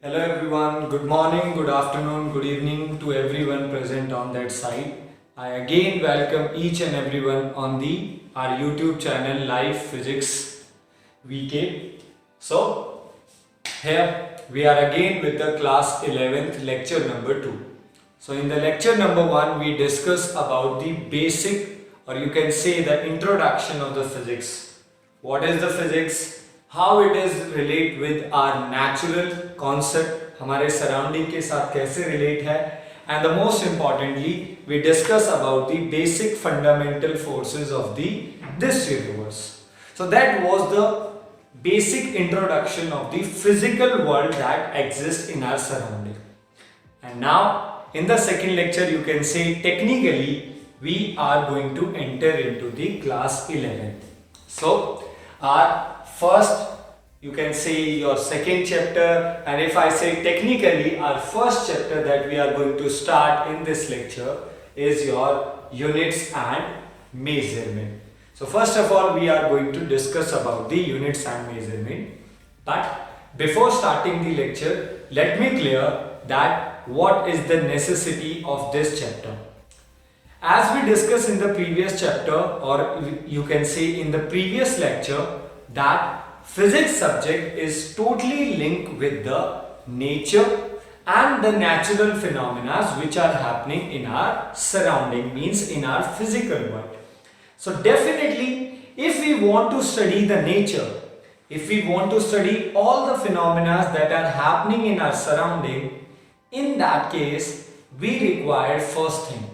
Hello everyone, good morning, good afternoon, good evening to everyone present on that side. I again welcome each and everyone on the our YouTube channel Life Physics VK. So here we are again with the class 11th lecture number 2. So in the lecture number 1 we discuss about the basic, or you can say the introduction of the physics. What is the physics? How it is relate with our natural concept, हमारे surrounding के साथ कैसे relate है, and the most importantly we discuss about the basic fundamental forces of this universe. So that was the basic introduction of the physical world that exists in our surrounding. And now in the second lecture you can say technically we are going to enter into the class 11. So our first, you can say your second chapter, and if I say technically our first chapter that we are going to start in this lecture is your units and measurement. So first of all we are going to discuss about the units and measurement, but before starting the lecture let me clear that what is the necessity of this chapter. As we discussed in the previous chapter, or you can say in the previous lecture, that physics subject is totally linked with the nature and the natural phenomena which are happening in our surrounding, means in our physical world. So definitely if we want to study the nature, if we want to study all the phenomena that are happening in our surrounding, in that case we require first thing,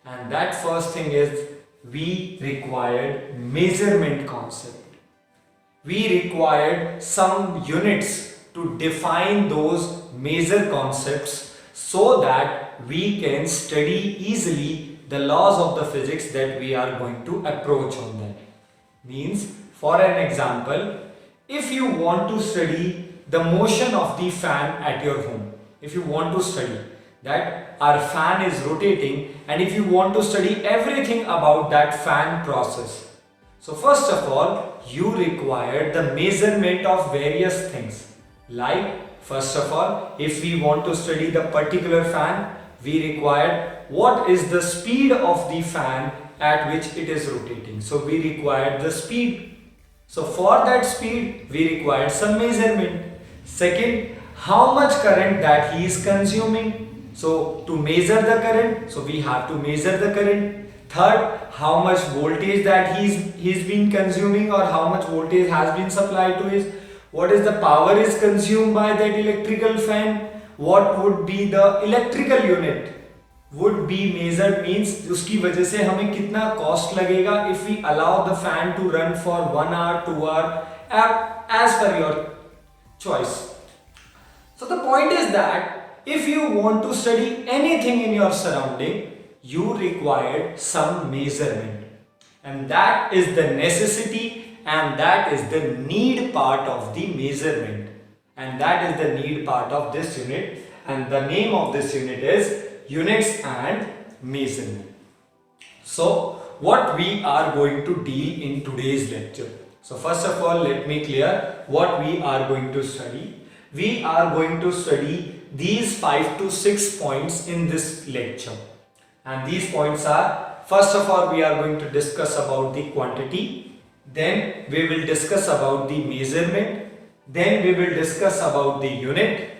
and that first thing is we required measurement concept. We required some units to define those major concepts so that we can study easily the laws of the physics that we are going to approach on that. Means, for an example, if you want to study the motion of the fan at your home, if you want to study that our fan is rotating, and if you want to study everything about that fan process, so first of all you require the measurement of various things. Like first of all, if we want to study the particular fan, we require what is the speed of the fan at which it is rotating. So we require the speed. So for that speed we require some measurement. Second, how much current that he is consuming. So to measure the current, so we have to measure the current. Third, how much voltage that he's been consuming, or how much voltage has been supplied to his, what is the power is consumed by that electrical fan, what would be the electrical unit would be measured, means उसकी वजह से हमें कितना cost लगेगा if we allow the fan to run for 1 hour, 2 hour, as per your choice. So the point is that if you want to study anything in your surrounding, you require some measurement, and that is the necessity and that is the need part of the measurement, and that is the need part of this unit, and the name of this unit is units and measurement. So what we are going to deal in today's lecture. So first of all let me clear what we are going to study. We are going to study these 5 to 6 points in this lecture. And these points are, first of all we are going to discuss about the quantity, then we will discuss about the measurement, then we will discuss about the unit,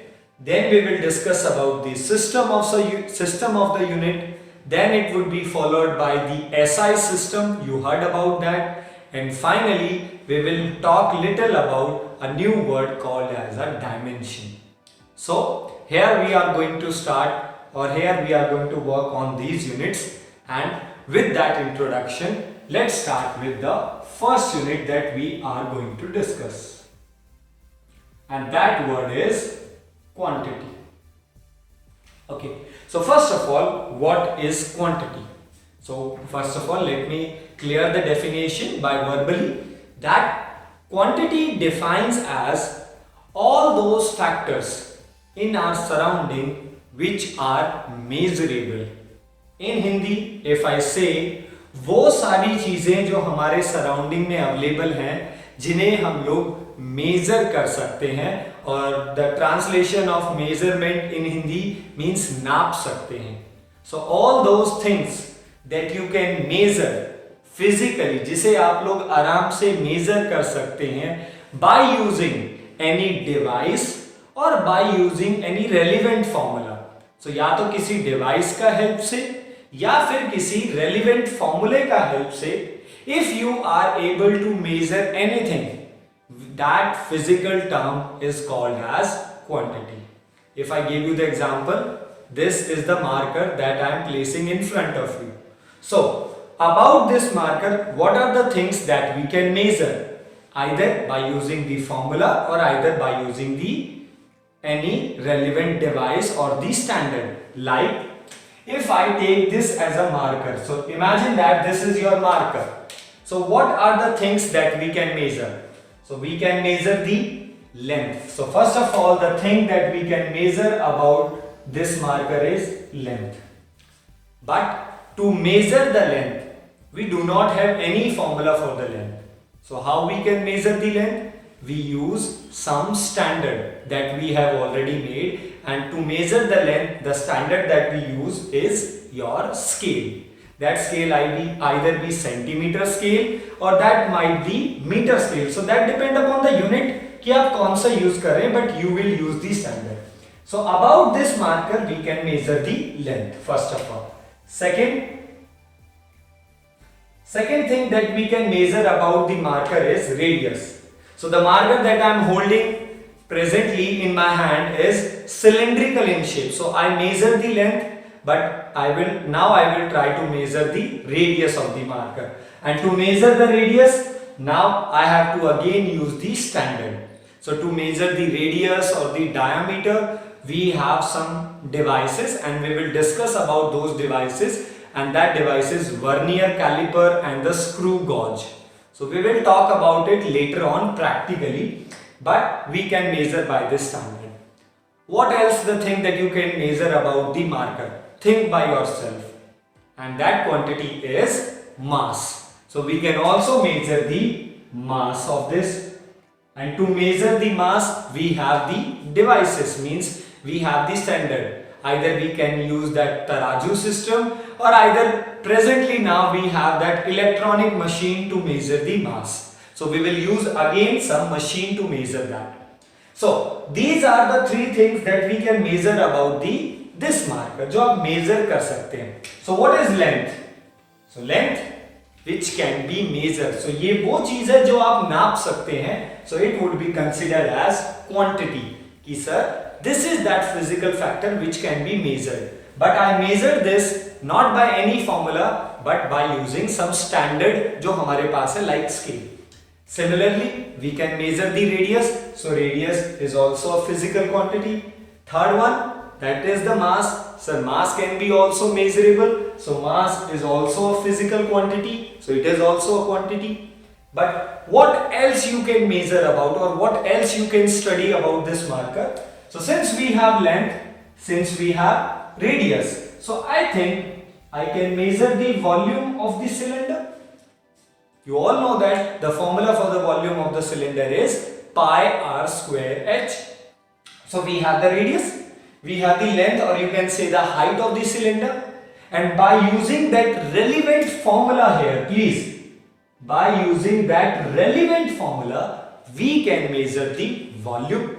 then we will discuss about the system of the unit, then it would be followed by the SI system, you heard about that, and finally we will talk little about a new word called as a dimension. So here we are going to start, or here we are going to work on these units, and with that introduction let's start with the first unit that we are going to discuss, and that word is quantity. Okay, so first of all what is quantity? So first of all let me clear the definition by verbally, that quantity defines as all those factors in our surrounding which are measurable. In Hindi if I say, वो सारी चीजें जो हमारे surrounding में available हैं जिन्हें हम लोग मेजर कर सकते हैं और the translation of measurement in Hindi means नाप सकते हैं. So all those things that you can measure physically, जिसे आप लोग आराम से मेजर कर सकते हैं बाय यूजिंग एनी डिवाइस और by using any relevant formula. So या तो किसी डिवाइस का हेल्प से या फिर किसी रेलिवेंट फॉर्मूले का हेल्प से, if you are able to measure anything, that physical term is called as quantity. If I give you the example, this is the marker that I am placing in front of you. So about this marker, what are the things that we can measure? Either by using the formula or either by using the any relevant device or the standard. Like if I take this as a marker, so imagine that this is your marker. So what are the things that we can measure? So we can measure the length. So first of all, the thing that we can measure about this marker is length. But to measure the length, we do not have any formula for the length. So how we can measure the length? We use some standard that we have already made, and to measure the length, the standard that we use is your scale. That scale either be centimeter scale or that might be meter scale. So that depend upon the unit कि आप कौन सा use करें, but you will use the standard. So about this marker we can measure the length first of all. Second thing that we can measure about the marker is radius. So the marker that I am holding presently in my hand is cylindrical in shape. So I measure the length, but I will try to measure the radius of the marker. And to measure the radius, now I have to again use the standard. So to measure the radius or the diameter, we have some devices and we will discuss about those devices, and that device is vernier caliper and the screw gauge. So we will talk about it later on practically, but we can measure by this standard. What else the thing that you can measure about the marker? Think by yourself, and that quantity is mass. So we can also measure the mass of this, and to measure the mass we have the devices, means we have the standard. Either we can use that taraju system or either presently now we have that electronic machine to measure the mass. So we will use again some machine to measure that. So these are the three things that we can measure about this marker जो आप measure कर सकते हैं. So what is length? So length which can be measured. So ये वो चीज है जो आप नाप सकते हैं. So it would be considered as quantity. कि sir, this is that physical factor which can be measured. But I measure this not by any formula but by using some standard जो हमारे पास है, like scale. Similarly, we can measure the radius. So radius is also a physical quantity. Third one, that is the mass. So mass can be also measurable. So mass is also a physical quantity. So it is also a quantity. But what else you can measure about, or what else you can study about this marker? So since we have length, since we have radius, so I think I can measure the volume of the cylinder. You all know that the formula for the volume of the cylinder is pi r square h. So we have the radius, we have the length, or you can say the height of the cylinder, and by using that relevant formula here, please, by using that relevant formula we can measure the volume.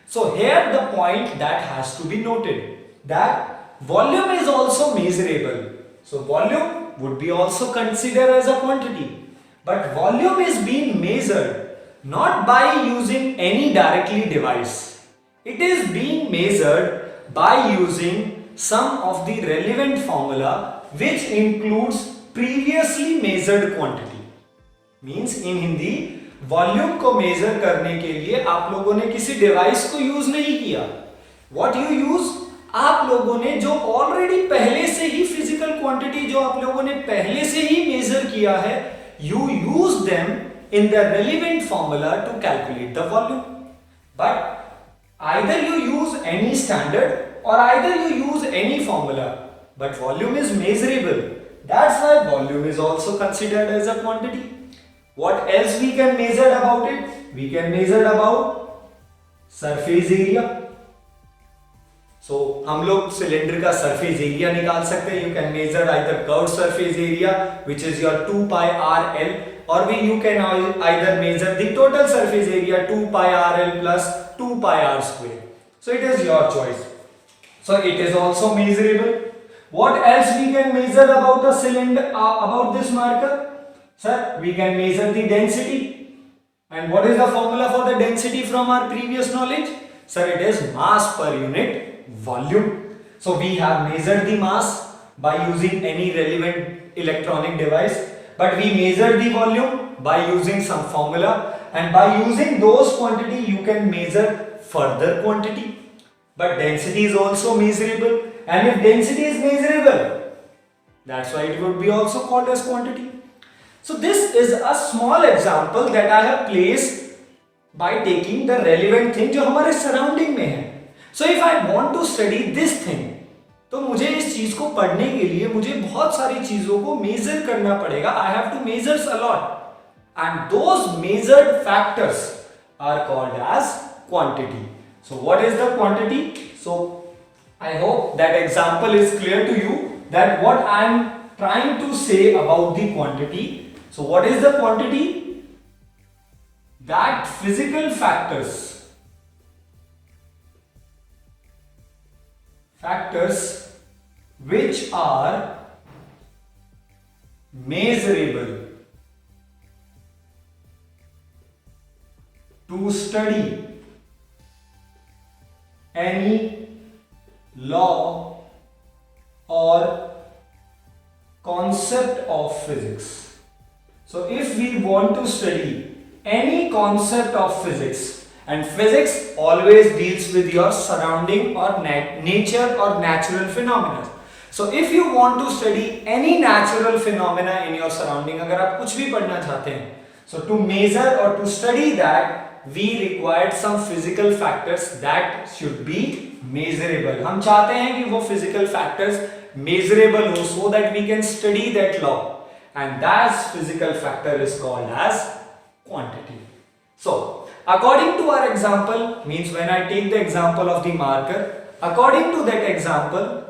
So here the point that has to be noted, that volume is also measurable. So volume would be also considered as a quantity, but volume is being measured not by using any directly device. It is being measured by using some of the relevant formula which includes previously measured quantity. Means in Hindi volume को major करने के लिए आप लोगों ने किसी device को use नहीं किया. व्हाट यू यूज, आप लोगों ने जो ऑलरेडी पहले से ही फिजिकल क्वांटिटी जो आप लोगों ने पहले से ही मेजर किया है, you use them in the relevant formula to calculate the volume. But either you use any standard or either you use any formula, but volume is measurable. That's why volume is also considered as a quantity. What else we can measure about it? We can measure about surface area. So हम लोग cylinder का surface area निकाल सकते हैं। You can measure either curve surface area which is your 2 pi r l, or you can either measure the total surface area 2 pi r l plus 2 pi r square. So it is your choice. So it is also measurable. What else we can measure about a cylinder, about this marker? Sir, we can measure the density. And what is the formula for the density from our previous knowledge? Sir, it is mass per unit volume. So we have measured the mass by using any relevant electronic device, but we measure the volume by using some formula, and by using those quantity you can measure further quantity. But density is also measurable, and if density is measurable, that's why it would be also called as quantity. So this is a small example that I have placed by taking the relevant thing जो हमारे surrounding में है. So if I want to study this thing, तो मुझे इस चीज को पढ़ने के लिए मुझे बहुत सारी चीजों को मेजर करना पड़ेगा. I have to measure a lot, and those measured factors are called as quantity. So what is the quantity? So I hope that example is clear to you that what I am trying to say about the quantity. So what is the quantity? That physical factors which are measurable to study any law or concept of physics. So if we want to study any concept of physics, and physics always deals with your surrounding or nature or natural phenomena. So if you want to study any natural phenomena in your surrounding, अगर आप कुछ भी पढ़ना चाहते हैं, so to measure or to study that, we required some physical factors that should be measurable. हम चाहते हैं कि वो physical factors measurable हो, so that we can study that law, and that physical factor is called as quantity. So according to our example, means when I take the example of the marker, according to that example,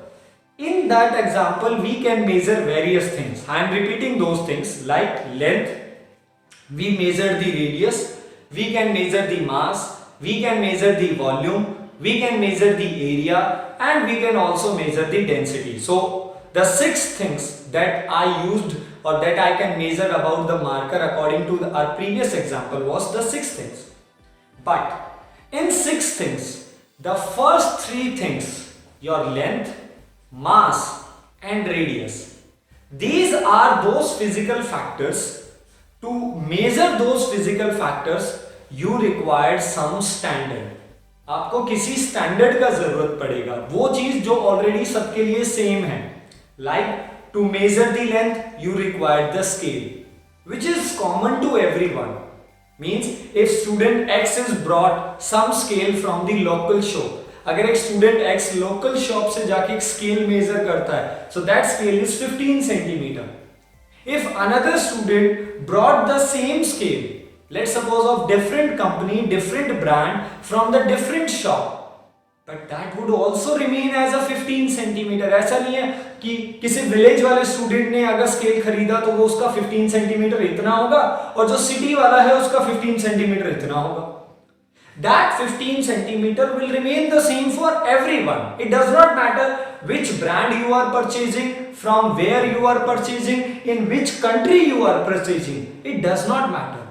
in that example we can measure various things. I am repeating those things like length, we measure the radius, we can measure the mass, we can measure the volume, we can measure the area, and we can also measure the density. So the 6 things that I used or that I can measure about the marker according to our previous example was the 6 things. But in 6 things, the first 3 things, your length, mass and radius, these are those physical factors. To measure those physical factors, you required some standard. आपको किसी standard का जरूरत पड़ेगा, वो चीज जो already सबके लिए सेम है. Like to measure the length, you required the scale, which is common to everyone. Means if student X is brought some scale from the local shop, अगर एक student X local shop से जाके एक scale measure करता है, so that scale is 15 centimeter. If another student brought the same scale, let's suppose of different company, different brand from the different shop, but that would also remain as a 15 centimeter. ऐसा नहीं है कि किसी village वाले student ने अगर scale खरीदा तो वो उसका 15 सेंटीमीटर इतना होगा, और जो सिटी वाला है उसका 15 सेंटीमीटर इतना होगा. That 15 centimeter will remain the same for everyone. It does not matter which brand you are purchasing, from where you are purchasing, in which country you are purchasing. It does not matter.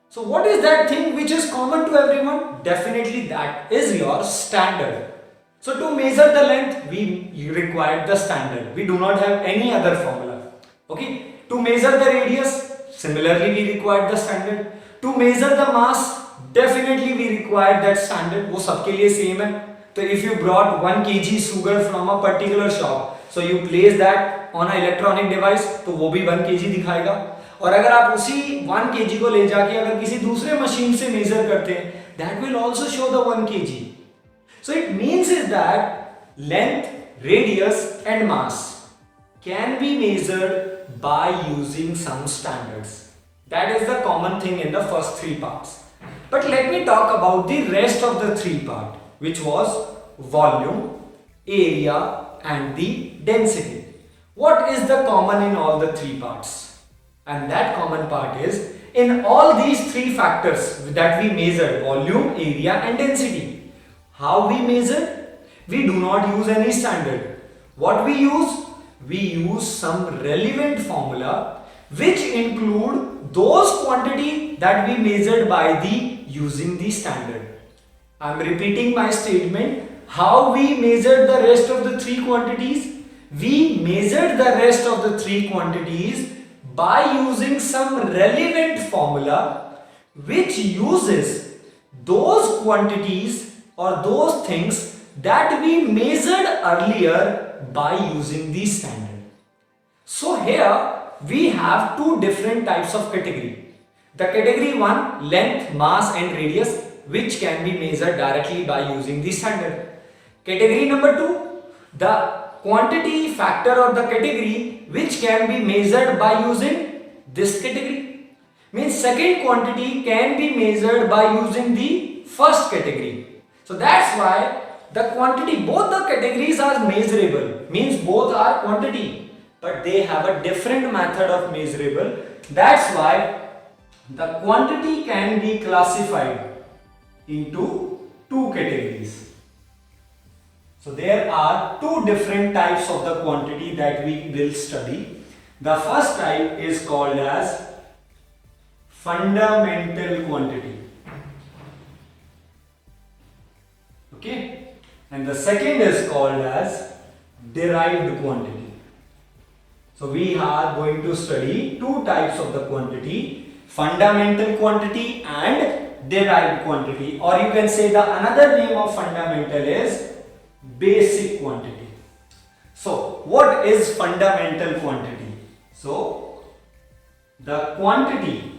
So what is that thing which is common to everyone? Definitely that is your standard. So to measure the length, we required the standard. We do not have any other formula. Okay. To measure the radius, similarly we required the standard. To measure the mass, definitely we required that standard. वो सबके लिए same है. So if you brought 1 kg sugar from a particular shop, so you place that on an electronic device, तो वो भी 1 kg दिखाएगा. और अगर आप उसी 1 kg को ले जाके अगर किसी दूसरे मशीन से मेजर करते हैं, that will also show the 1 kg. So it means is that length, radius and mass can be measured by using some standards. That is the common thing in the first 3 parts. But let me talk about the rest of the three part, which was volume, area and the density. What is the common in all the three parts? And that common part is, in all these three factors that we measured, volume, area and density, how we measure? We do not use any standard. What we use? We use some relevant formula which include those quantity that we measured by the using the standard. I am repeating my statement. How we measured the rest of the three quantities? We measured the rest of the three quantities by using some relevant formula which uses those quantities or those things that we measured earlier by using the standard. So here we have two different types of category. The category 1, length, mass and radius, which can be measured directly by using the standard. Category number 2, the quantity factor or the category which can be measured by using this category. Means second quantity can be measured by using the first category. So that's why the quantity, both the categories are measurable, means both are quantity, but they have a different method of measurable. That's why the quantity can be classified into two categories. So there are two different types of the quantity that we will study. The first type is called as fundamental quantity. Okay, and the second is called as derived quantity. So we are going to study two types of the quantity, fundamental quantity and derived quantity, or you can say the another name of fundamental is basic quantity. So what is fundamental quantity? So the quantity,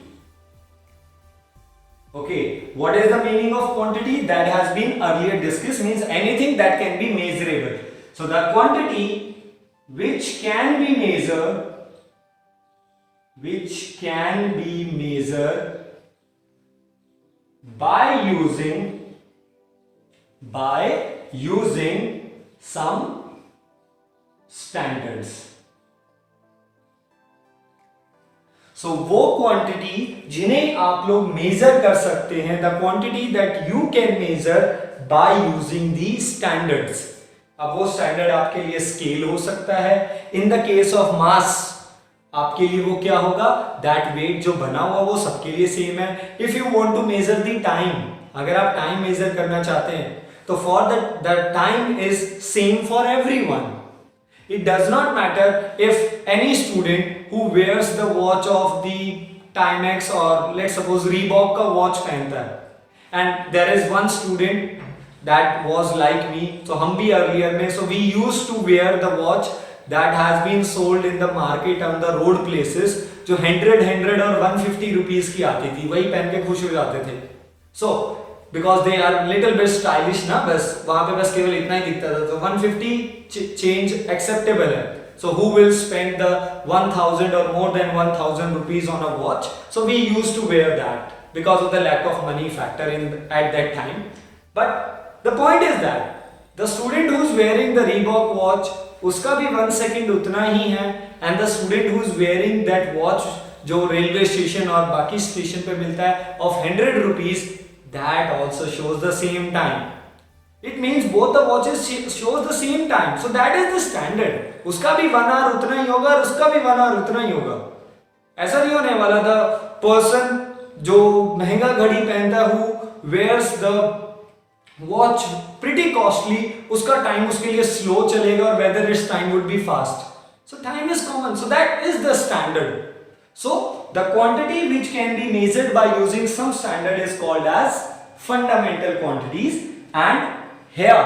okay, what is the meaning of quantity? That has been earlier discussed, means anything that can be measurable. So the quantity which can be measured, by using some standards. So वो quantity जिन्हें आप लोग major कर सकते हैं, the quantity that you can measure by using the standards. अब वो standard आपके लिए स्केल हो सकता है. In the case of mass आपके लिए वो क्या होगा, दैट वेट जो बना हुआ वो सबके लिए सेम है. If you want to measure the time, अगर आप टाइम मेजर करना चाहते हैं तो for the time is same for everyone. It does not matter if any student who wears the watch of the Timex or let's suppose Reebok का watch पहनता है, and there is one student that was like me, so हम भी earlier में, so we used to wear the watch that has been sold in the market on the road places, जो 100 और 150 rupees की आती थी, वही पहन के खुश हो जाते थे. So because they are little bit stylish ना, बस वहाँ पे बस केवल इतना ही दिखता था. तो 150 change acceptable है. So who will spend the 1000 or more than 1000 rupees on a watch? So we used to wear that because of the lack of money factor in at that time. But the point is that the student who is wearing the Reebok watch, उसका भी 1 second उतना ही है, and the student who is wearing that watch जो railway station और बाकी station पे मिलता है of 100 rupees, that also shows the same time. It means both the watches shows the same time. So that is the standard. उसका भी 1 hour उतना ही होगा और उसका भी 1 hour उतना ही होगा. ऐसा नहीं होने वाला. The person जो महंगा घड़ी पहनता है, who wears the watch pretty costly, उसका टाइम उसके लिए slow चलेगा और whether its time would be fast. So time is common. So that is the standard. So the quantity which can be measured by using some standard is called as fundamental quantities, and here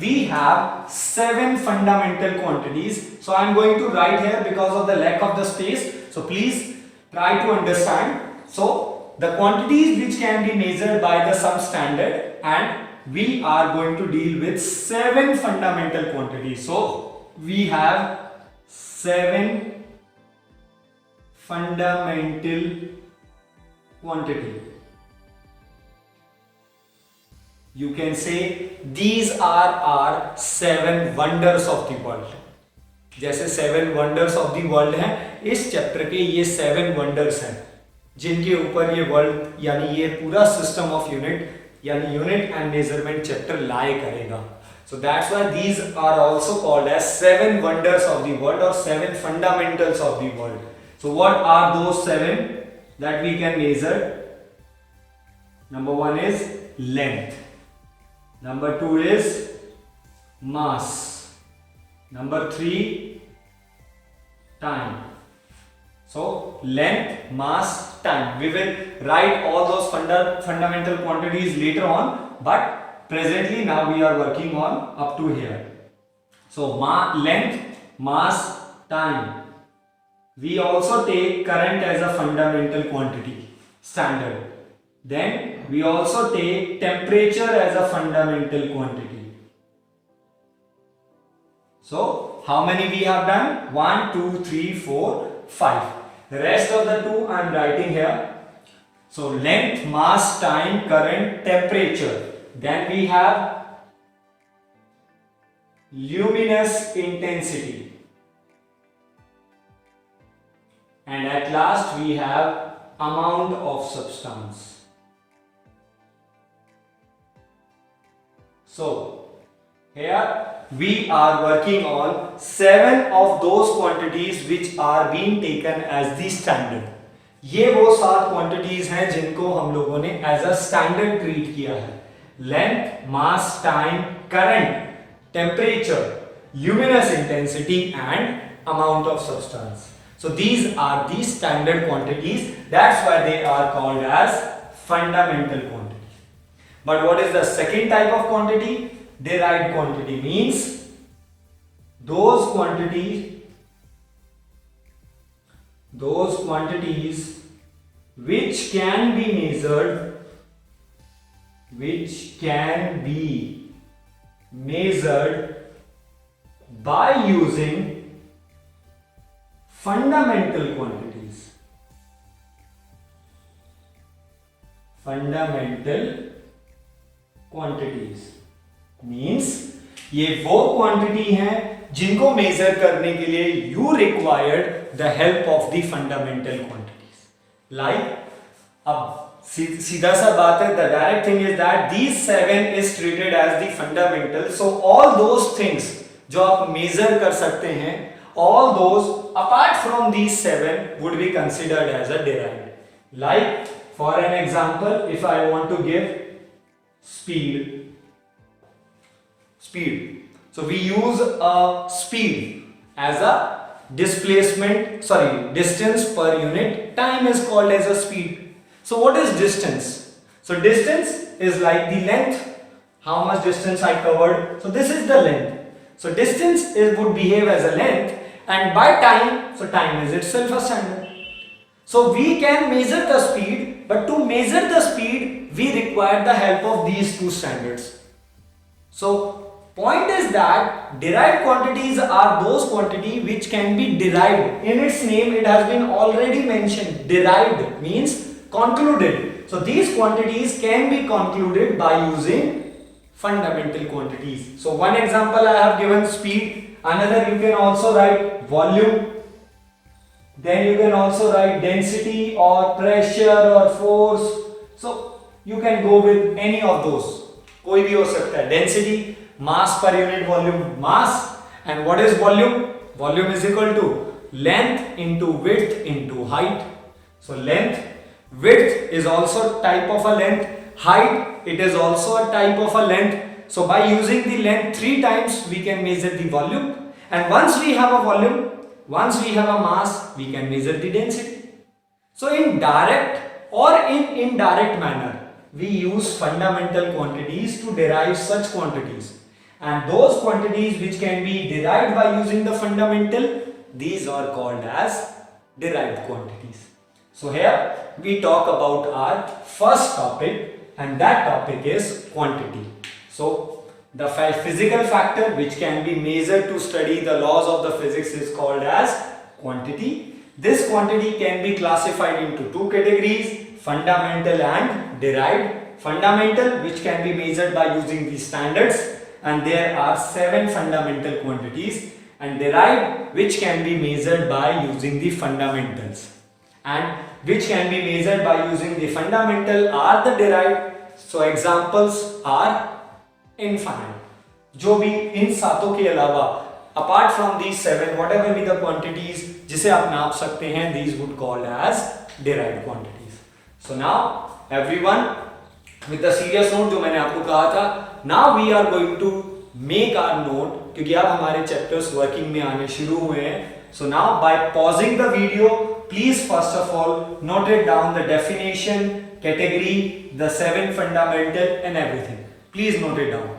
we have 7 fundamental quantities. So I am going to write here because of the lack of the space. So please try to understand. So the quantities which can be measured by the some standard, and we are going to deal with 7 fundamental quantities. So we have 7 fundamental quantity. You can say these are our 7 wonders of the world. जैसे 7 wonders of the world हैं, इस chapter के ये 7 wonders हैं जिनके ऊपर ये world यानी ये पूरा सिस्टम ऑफ यूनिट यानी यूनिट एंड मेजरमेंट चैप्टर लाई करेगा. So that's why these are also called as 7 wonders of the world or 7 fundamentals of the world. So what are those 7 that we can measure? Number 1 is length. Number 2 is mass. Number 3, time. So length, mass, time. We will write all those fundamental quantities later on, but presently now we are working on up to here. So length, mass, time. We also take current as a fundamental quantity, standard. Then we also take temperature as a fundamental quantity. So how many we have done? 1, 2, 3, 4, 5. The rest of the 2 I am writing here. So length, mass, time, current, temperature. Then we have luminous intensity. And at last we have amount of substance. So here we are working on 7 of those quantities which are being taken as the standard. ये वो 7 quantities हैं जिनको हम लोगों ने as a standard treat किया है. Length, mass, time, current, temperature, luminous intensity and amount of substance. So these are the standard quantities. That's why they are called as fundamental quantities. But what is the second type of quantity? Derived quantity means those quantities which can be measured by using fundamental quantities. Fundamental quantities means ये वो quantity हैं जिनको major करने के लिए you required the help of the fundamental quantities. Like अब सीधा सा बात है, the direct thing is that these 7 is treated as the fundamental. So all those things जो आप मेजर कर सकते हैं, all those apart from these 7 would be considered as a derived. Like for an example, if I want to give speed. So we use a speed as a distance per unit time is called as a speed. So what is distance? So distance is like the length, how much distance I covered. So this is the length. So distance would behave as a length, and by time, so time is itself a standard. So we can measure the speed, but to measure the speed we require the help of these two standards. So point is that derived quantities are those quantities which can be derived. In its name it has been already mentioned. Derived means concluded. So these quantities can be concluded by using fundamental quantities. So one example I have given speed. Another you can also write volume. Then you can also write density or pressure or force. So you can go with any of those. कोई भी हो सकता है. Density, mass per unit volume, mass. And what is volume? Volume is equal to length into width into height. So length, width is also type of a length. Height, it is also a type of a length. So by using the length 3 times we can measure the volume. And once we have a volume, once we have a mass, we can measure the density. So in direct or in indirect manner, we use fundamental quantities to derive such quantities. And those quantities which can be derived by using the fundamental, these are called as derived quantities. So here we talk about our first topic, and that topic is quantity. So the physical factor which can be measured to study the laws of the physics is called as quantity. This quantity can be classified into 2 categories, fundamental and derived. fundamental, which can be measured by using these standards, and there are 7 fundamental quantities, and derived, which can be measured by using the fundamentals, and which can be measured by using the fundamental are the derived. So examples are infinite. जो भी इन सातों के अलावा apart from these 7 whatever be the quantities जिसे आप नाप सकते हैं, these would called as derived quantities. So now everyone with the serious note जो मैंने आपको कहा था, now we are going to make our note, क्योंकि अब हमारे chapters working में आने शुरू हुए हैं. So now by pausing the video, please first of all note it down, the definition, category, the 7 fundamental and everything. Please note it down.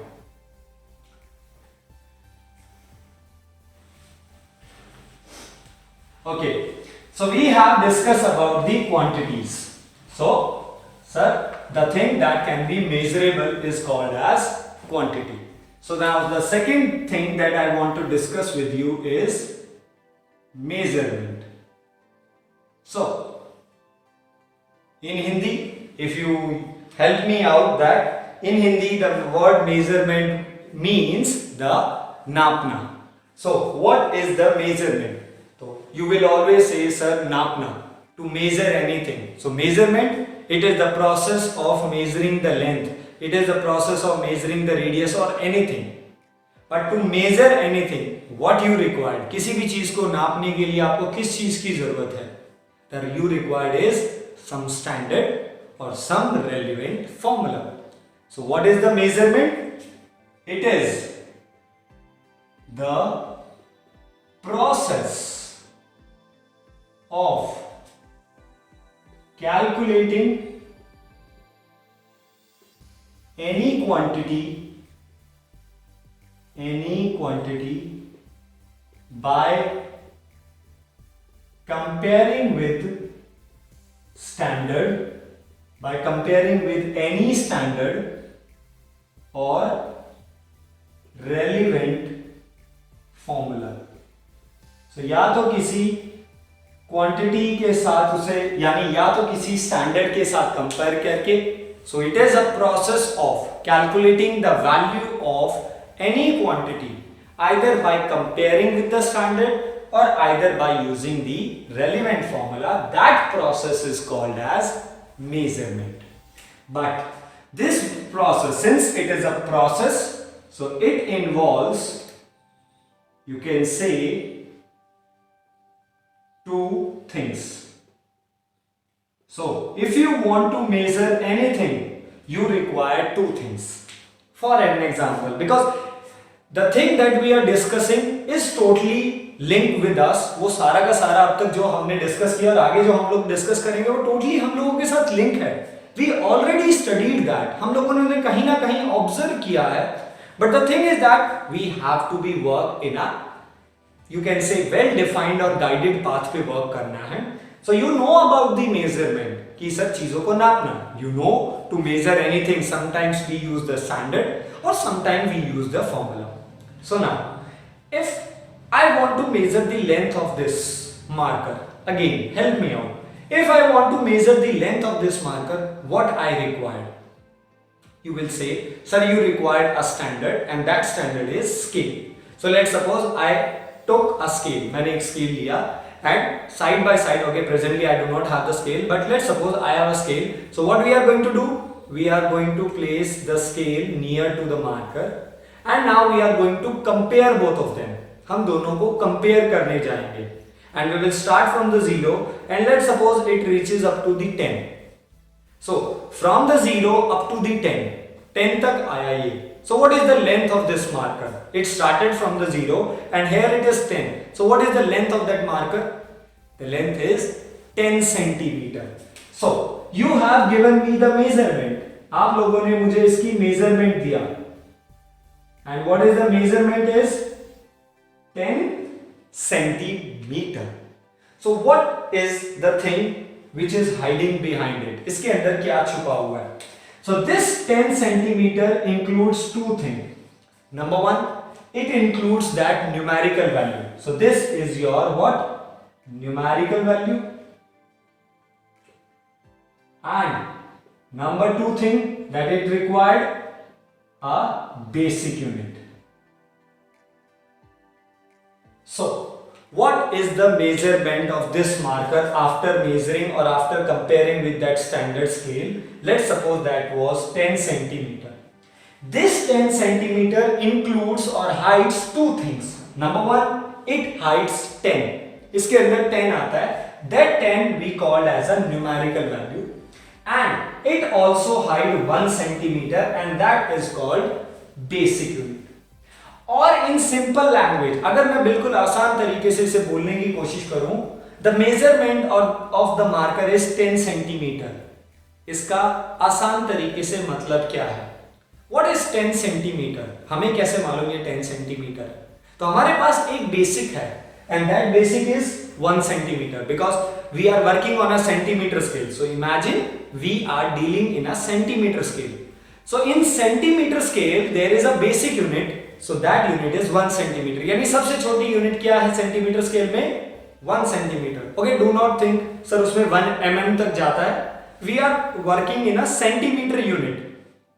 Okay, so we have discussed about the quantities. So, sir, the thing that can be measurable is called as quantity. So now the second thing that I want to discuss with you is measurement. So, in Hindi, if you help me out, that in Hindi the word measurement means the napna. So, what is the measurement? You will always say, sir, napna, to measure anything. So measurement, it is the process of measuring the length, it is the process of measuring the radius or anything. But to measure anything, what you require, किसी भी चीज को नापने के लिए आपको किस चीज की जरूरत है? That you required is some standard or some relevant formula. So what is the measurement? It is the process of calculating any quantity by comparing with standard, by comparing with any standard or relevant formula. So या तो किसी quantity के साथ उसे, यानी या तो किसी स्टैंडर्ड के साथ कंपेयर करके. So it is a process of calculating the value of any quantity either by comparing with the standard और either by using the relevant formula. That process is called as measurement. But this process, since it is a process, so it involves, you can say, two things. So if you want to measure anything, you require two things. For an example, because the thing that we are discussing is totally linked with us, वो सारा का सारा अब तक जो हमने discuss किया और आगे जो हम लोग डिस्कस करेंगे वो टोटली हम लोगों के साथ लिंक है. We already studied that, हम लोगों ने उन्हें कहीं ना कहीं ऑब्जर्व किया है. But the thing is that we have to be work in a, you can say, well defined और guided path पे work करना है. So you know about the measurement, कि सब चीजों को नापना. You know to measure anything, sometimes we use the standard or sometimes we use the formula. So now, if I want to measure the length of this marker, again help me out. If I want to measure the length of this marker, what I require? You will say, sir, you require a standard and that standard is scale. So let's suppose I took a scale, मैंने एक scale लिया and side by side, okay, presently I do not have the scale, but let's suppose I have a scale. So what we are going to do? We are going to place the scale near to the marker and now we are going to compare both of them. हम दोनों को compare करने जाएंगे and we will start from the 0 and let's suppose it reaches up to the 10. So from the 0 up to the 10 तक आया ये. So what is the length of this marker? It started from the 0 and here it is 10. So what is the length of that marker? The length is 10 centimeter. So you have given me the measurement. आप लोगों ने मुझे इसकी measurement दिया. And what is the measurement is 10 centimeter. So what is the thing which is hiding behind it? इसके अंदर क्या छुपा हुआ है? So this 10 centimeter includes two things. Number one, it includes that numerical value. So this is your what? Numerical value. And Number two thing that it required a basic unit. So, what is the measurement of this marker after measuring or after comparing with that standard scale? Let's suppose that was 10 centimeter. This 10 centimeter includes or hides two things. Number one, it hides 10. इसके अंदर 10 आता है. That 10 we called as a numerical value. And it also hides 1 centimeter and that is called basic unit. और in simple language अगर मैं बिल्कुल आसान तरीके से इसे बोलने की कोशिश करूं, the measurement of the marker is 10 centimetre. इसका आसान तरीके से मतलब क्या है? What is 10 centimetre? हमें कैसे मालूम ये 10 सेंटीमीटर? तो हमारे पास एक बेसिक है and that basic is 1 centimeter because we are working on a centimeter scale. So imagine we are dealing in a centimeter scale. So in centimeter scale there is a basic unit. So that unit is 1 centimeter. यानी सबसे छोटी unit क्या है centimetre scale में? 1 centimetre. Okay, do not think sir उसमें 1 mm तक जाता है. We are working in a centimeter unit.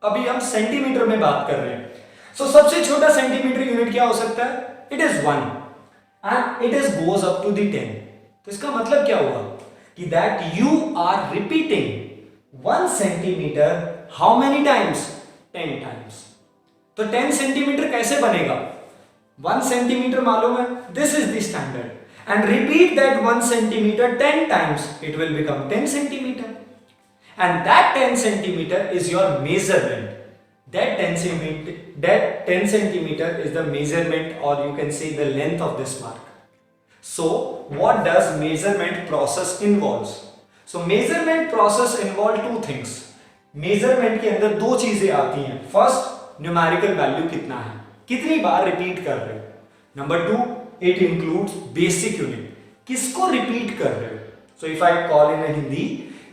अभी हम सेंटीमीटर में बात कर रहे हैं. So सबसे छोटा सेंटीमीटर यूनिट क्या हो सकता है? It is 1 and it is goes up to the 10. तो इसका मतलब क्या हुआ कि that you are repeating 1 centimeter how many times? 10 times. तो 10 सेंटीमीटर कैसे बनेगा? 1 सेंटीमीटर मालूम है, this is the standard and repeat that 1 centimetre 10 times, it will become 10 centimetre and that 10 centimetre is your measurement. That 10 centimeter is the measurement or you can say the length of this mark. So what does measurement process involves? So measurement process involve two things. Measurement के अंदर दो चीजें आती हैं. First, numerical value कितना है, कितनी बार repeat कर रहे हो. Number two, it includes basic unit, किसको रिपीट कर रहे हो. So if I call in Hindi,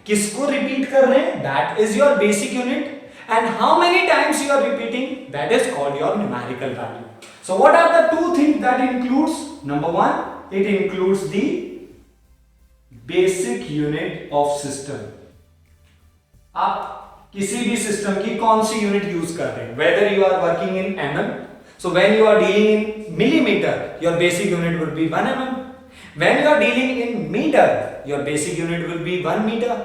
किसको रिपीट कर रहे हैं, that is your basic unit and how many times you are repeating, that is called your numerical value. So what are the two things that includes? Number one, it includes the basic unit of system. आप किसी भी system की कौन सी unit use कर रहे हैं, whether you are working in mm, so when you are dealing in millimeter, your basic unit would be 1 mm. When you are dealing in meter, your basic unit will be 1 meter.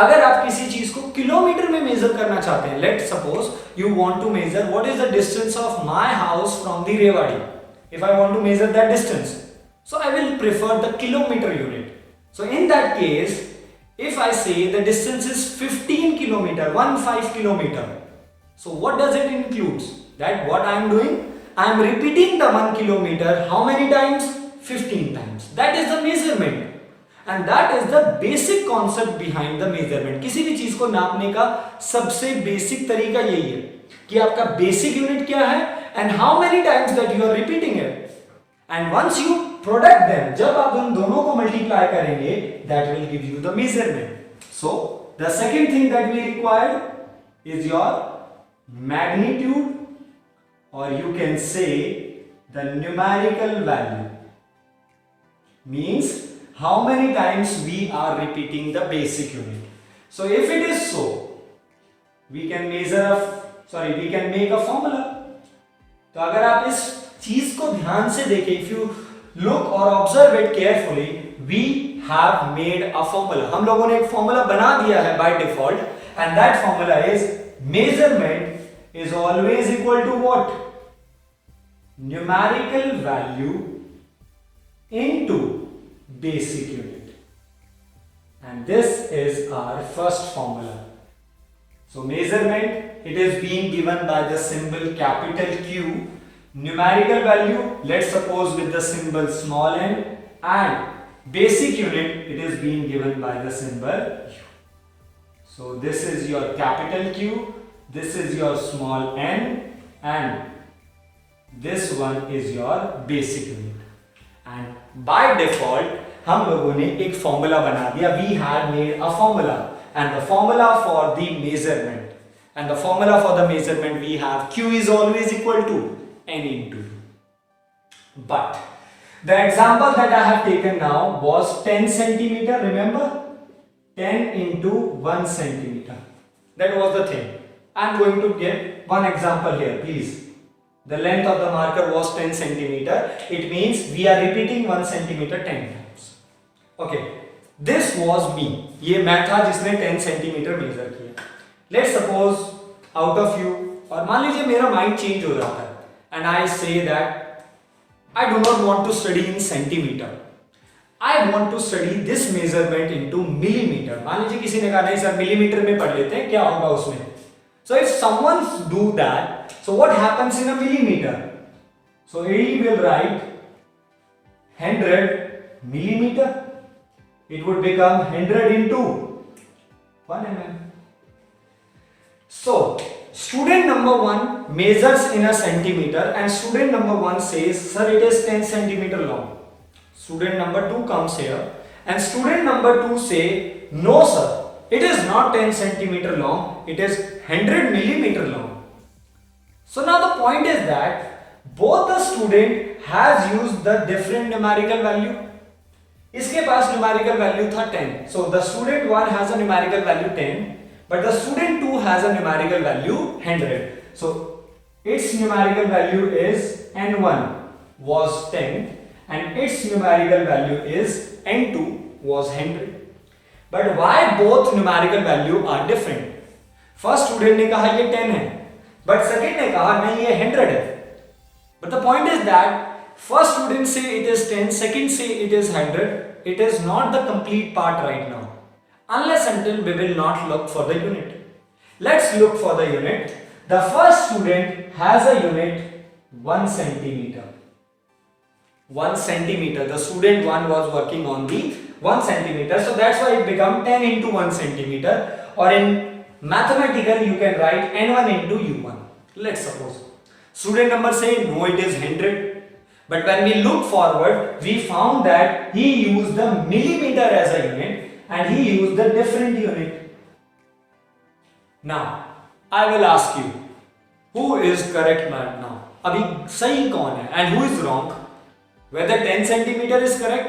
अगर आप किसी चीज को kilometre में major करना चाहते हैं, let's suppose you want to measure what is the distance of my house from the Rewari. If I want to measure that distance, so I will prefer the kilometer unit. So in that case, if I say the distance is 15 kilometer, 15 kilometer, so what does it includes? That what I am doing, I am repeating the 1 kilometer how many times? 15 times. That is the measurement and that is the basic concept behind the measurement. किसी भी चीज को नापने का सबसे basic तरीका यही है कि आपका बेसिक यूनिट क्या है and how many times that you are repeating it. And once you product them, जब आप उन दोनों को multiply करेंगे, that will give you the measurement. So the second thing that we required is your magnitude or you can say the numerical value. Means how many times we are repeating the basic unit. So if it is so, we can we can make a formula. तो अगर आप इस चीज को ध्यान से देखें, if you look or observe it carefully, we have made a formula. हम लोगों ने एक formula बना दिया है by default and that formula is measurement is always equal to what? Numerical value into basic unit. And this is our first formula. So measurement, it is being given by the symbol capital Q. Numerical value, let's suppose with the symbol small n, and basic unit, it is being given by the symbol U. So this is your capital Q, this is your small n, and this one is your basic unit. And by default, हम लोगों ने एक formula बना दिया. We had made a formula, and the formula for the measurement, and the formula for the measurement we have Q is always equal to n into U. But the example that I have taken now was 10 centimeter. Remember, 10 into 1 centimeter. That was the thing. I am going to give one example here, please. The length of the marker was 10 centimeter. It means we are repeating 1 centimeter 10 times. Okay. This was me. ये मैं था जिसने 10 centimeter measure किया. Let's suppose out of you, और मान लीजिए मेरा mind change हो जाता है, and I say that I do not want to study in centimeter. I want to study this measurement into millimeter. मान लीजिए किसी ने कहा नहीं सर मिलीमीटर में पढ़ लेते हैं, क्या होगा उसमें? So if someone do that, so what happens in a millimeter? So he will write 100 millimeter. It would become 100 into 1 mm. So student number 1 measures in a centimeter and student number 1 says, sir, it is 10 centimeter long. Student number 2 comes here and student number 2 say, no sir, it is not 10 centimeter long, it is 100 millimeter long. So now the point is that both the student has used the different numerical value. इसके पास numerical value था 10. So the student 1 has a numerical value 10, but the student 2 has a numerical value 100. So its numerical value is n1 was 10 and its numerical value is n2 was 100. But why both numerical value are different? First student ने कहा ये 10 है, but second ने कहा नहीं ये 100 है. But the point is that first student say it is 10, second say it is 100. It is not the complete part right now, unless until we will not look for the unit. Let's look for the unit. The first student has a unit 1 centimeter. 1 centimeter. The student 1 was working on the 1 centimeter. So that's why it become 10 into 1 centimeter. Or in mathematical you can write n1 into u1. Let's suppose. Student number say no, it is 100. But when we look forward, we found that he used the millimeter as a unit and he used the different unit. Now, I will ask you, who is correct man now? अभी सही कौन है and who is wrong? Whether 10 centimeter is correct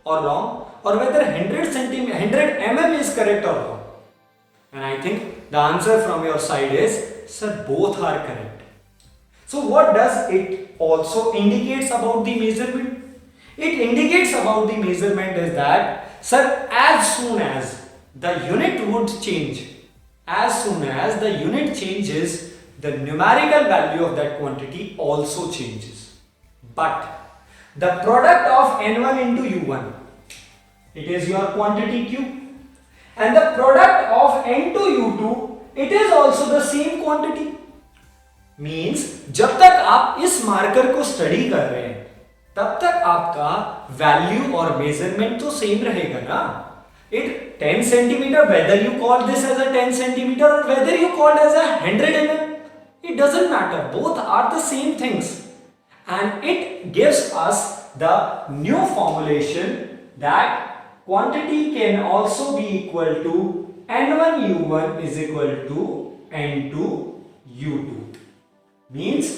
or wrong, or whether 100 centimeter, 100 mm is correct or wrong. And I think the answer from your side is, sir, both are correct. So what does it also indicates about the measurement? It indicates about the measurement is that, sir, as soon as the unit would change, as soon as the unit changes, the numerical value of that quantity also changes. But the product of n1 into u1, it is your quantity q, and the product of n to u2, it is also the same quantity. Means जब तक आप इस marker को study कर रहे हैं तब तक आपका वैल्यू और मेजरमेंट तो सेम रहेगा ना. It 10 centimeter, whether you call this as a 10 centimeter or whether you call as a 100 mm, it doesn't matter. Both are the same things. And it gives us the new formulation that quantity can also be equal to n1 u1 is equal to n2 u2. Means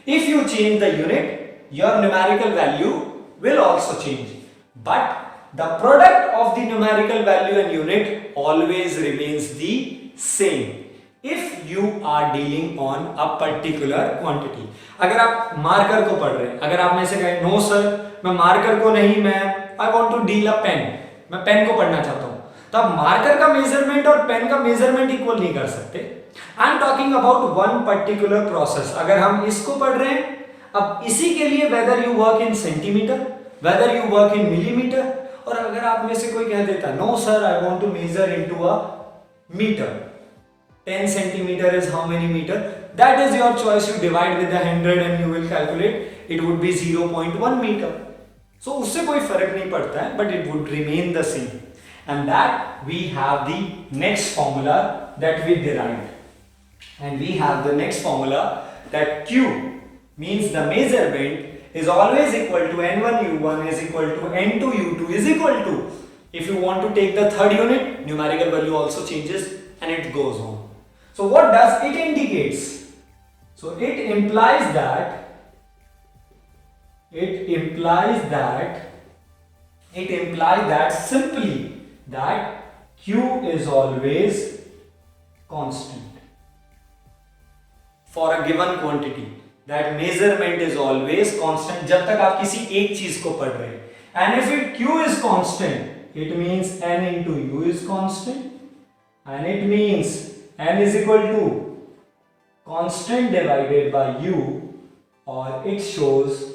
if you change the unit, your numerical value will also change. But the product of the numerical value and unit always remains the same if you are dealing on a particular quantity. अगर आप marker को पढ़ रहे हैं, अगर आप में से कहें नो सर मैं मार्कर को नहीं, मैं I want to deal a pen, मैं पेन को पढ़ना चाहता हूं, तो आप मार्कर का मेजरमेंट और पेन का मेजरमेंट इक्वल नहीं कर सकते. I am talking about one particular process. अगर हम इसको पढ़ रहे हैं, अब इसी के लिए whether you work in centimeter, whether you work in millimeter, और अगर आप में से कोई कह देता no sir I want to measure into a meter, 10 centimeter is how many meter, that is your choice. You divide with the 100 and you will calculate, it would be 0.1 meter. So उससे कोई फर्क नहीं पड़ता है, but it would remain the same. And that we have the next formula that we derived. And we have the next formula that Q means the measurement is always equal to n1 u1 is equal to n2 u2 is equal to, if you want to take the third unit, numerical value also changes and it goes on. So what does it indicates? So it implies that simply that Q is always constant for a given quantity. That measurement is always constant जब तक आप किसी एक चीज को पढ़ रहे हैं. And if it q is constant, it means n into u is constant, and it means n is equal to constant divided by u, or it shows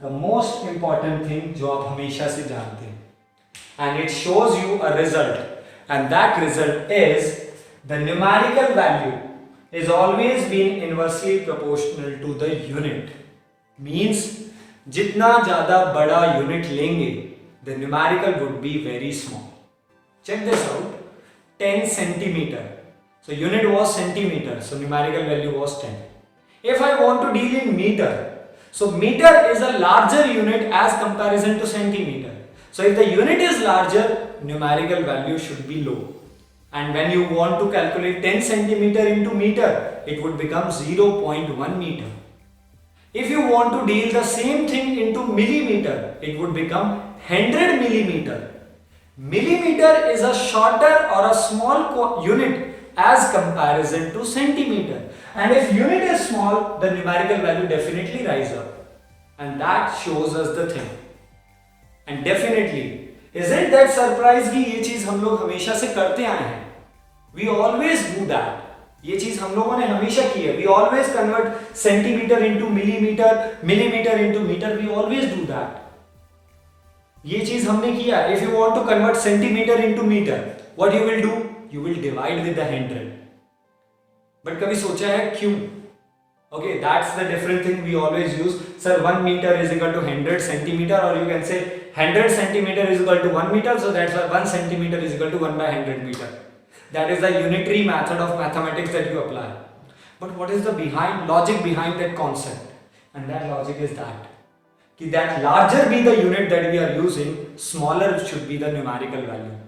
the most important thing जो आप हमेशा से जानते हैं, and it shows you a result, and that result is the numerical value is always been inversely proportional to the unit. Means जितना ज़्यादा बड़ा unit लेंगे, the numerical would be very small. Check this out. 10 centimeter. So unit was centimeter. So numerical value was 10. If I want to deal in meter, so meter is a larger unit as comparison to centimeter. So if the unit is larger, numerical value should be low. And when you want to calculate 10 centimeter into meter, it would become 0.1 meter. If you want to deal the same thing into millimeter, it would become 100 millimeter. Millimeter is a shorter or a small unit as comparison to centimeter. And if unit is small, the numerical value definitely rise up. And that shows us the thing. And definitely, isn't that surprise कि ये चीज हम लोग हमेशा से करते आए हैं? We always do that. ये चीज हम लोगों ने हमेशा की है. We always convert centimeter into millimeter, millimeter into meter. We always do that. ये चीज हमने किया. If you want to convert centimeter into meter, what you will do? You will divide with the 100. But कभी सोचा है क्यों? Okay, that's the different thing we always use. Sir, 1 meter is equal to 100 centimeter, or you can say 100 centimeter is equal to 1 meter, so that's why 1 centimeter is equal to 1 by 100 meter. That is the unitary method of mathematics that you apply. But what is the logic behind that concept? And that logic is that larger be the unit that we are using, smaller should be the numerical value.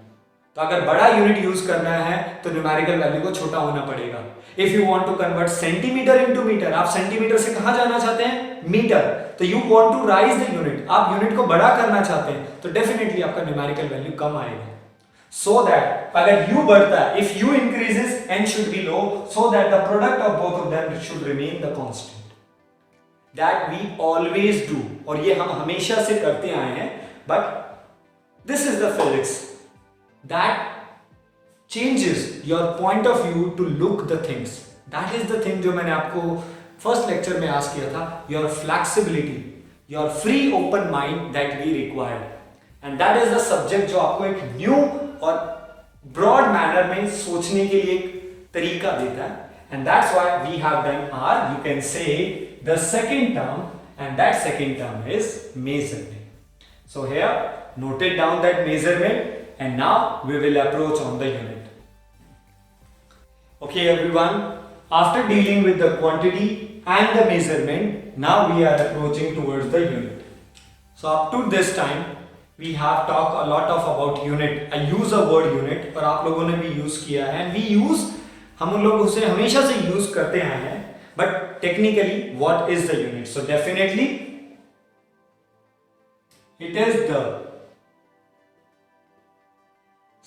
तो अगर बड़ा unit use करना है तो numerical value को छोटा होना पड़ेगा. If you want to convert centimeter into meter, आप सेंटीमीटर से कहां जाना चाहते हैं? मीटर. तो you want to raise the unit, आप यूनिट को बड़ा करना चाहते हैं, तो डेफिनेटली आपका न्यूमेरिकल वैल्यू कम आएगा. सो दैट अगर u बढ़ता है, if u increases n should be low, so that the product of both of them should remain the constant. That we always do, और ये हम हमेशा से करते आए हैं. But this is the physics that changes your point of view to look the things. That is the thing जो मैंने आपको first lecture में ask किया था, your flexibility, your free open mind that we require, and that is the subject जो आपको एक new और broad manner में सोचने के लिए एक तरीका देता है. And that's why we have done our, you can say, the second term, and that second term is measurement. So here noted down that measurement. And now we will approach on the unit. Okay everyone, after dealing with the quantity and the measurement, now we are approaching towards the unit. So up to this time we have talked a lot of about unit. I use a word unit, और आप लोगों ने भी use किया है, and we use, हम लोग उसे हमेशा से use करते आए हैं. But technically what is the unit? So definitely it is the